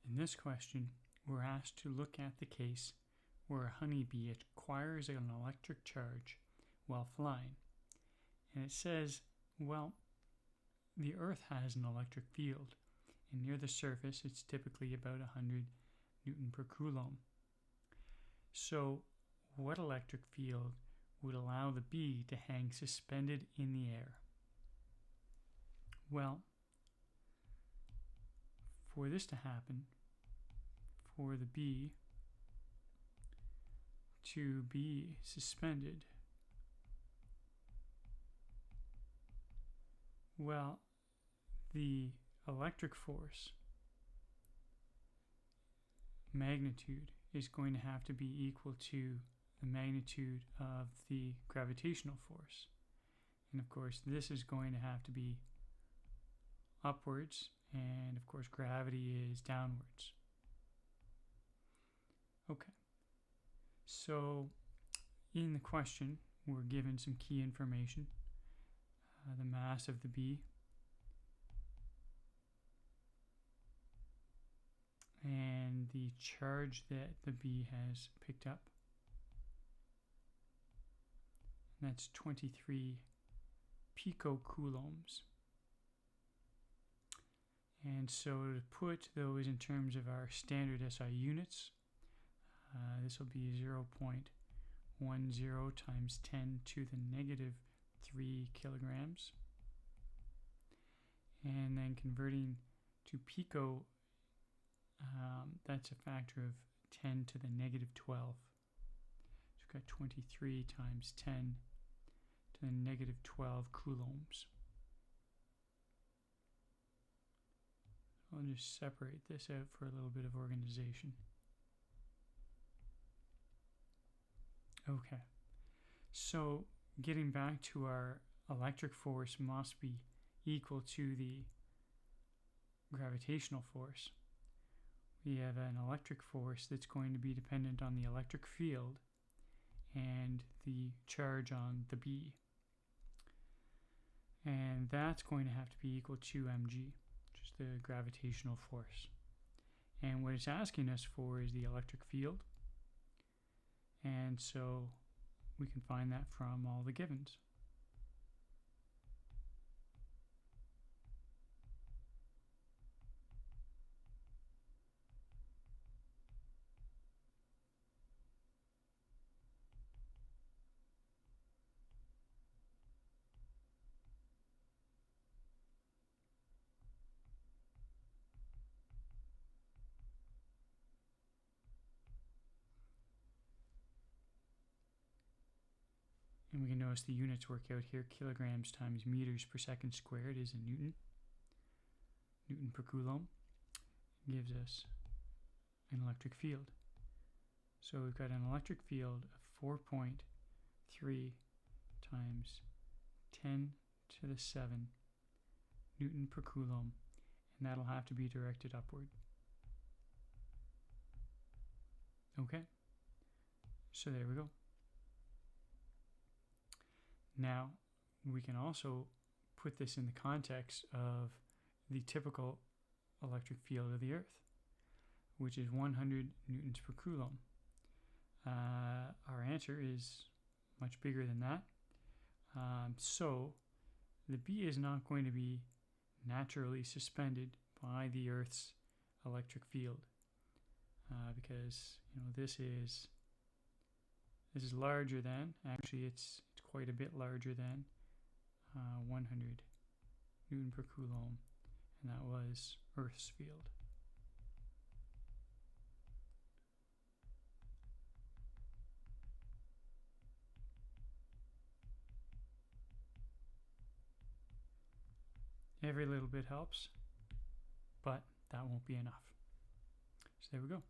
In this question, we're asked to look at the case where a honeybee acquires an electric charge while flying. And it says, well, the Earth has an electric field, and near the surface it's typically about 100 Newton per Coulomb. So what electric field would allow the bee to hang suspended in the air? Well, for this to happen, for the bee to be suspended, well, the electric force magnitude is going to have to be equal to the magnitude of the gravitational force. And of course, this is going to have to be upwards, and of course, gravity is downwards. Okay, so in the question, we're given some key information. The mass of the bee, and the charge that the bee has picked up. And that's 23 picocoulombs. And so to put those in terms of our standard SI units, this will be 0.10 times 10 to the negative 3 kilograms. And then converting to pico, that's a factor of 10 to the negative 12. So we've got 23 times 10 to the negative 12 coulombs. I'll just separate this out for a little bit of organization. Okay, so getting back to our electric force must be equal to the gravitational force. We have an electric force that's going to be dependent on the electric field and the charge on the bee. And that's going to have to be equal to mg, which is the gravitational force. And what it's asking us for is the electric field. And so we can find that from all the givens. And we can notice the units work out here. Kilograms times meters per second squared is a Newton. Newton per Coulomb gives us an electric field. So we've got an electric field of 4.3 times 10 to the 7 Newton per Coulomb, and that'll have to be directed upward. Okay, so there we go. Now, we can also put this in the context of the typical electric field of the Earth, which is 100 newtons per coulomb. Our answer is much bigger than that. So the bee is not going to be naturally suspended by the Earth's electric field, because this is larger than, actually it's quite a bit larger than 100 Newton per Coulomb, and that was Earth's field. Every little bit helps, but that won't be enough. So there we go.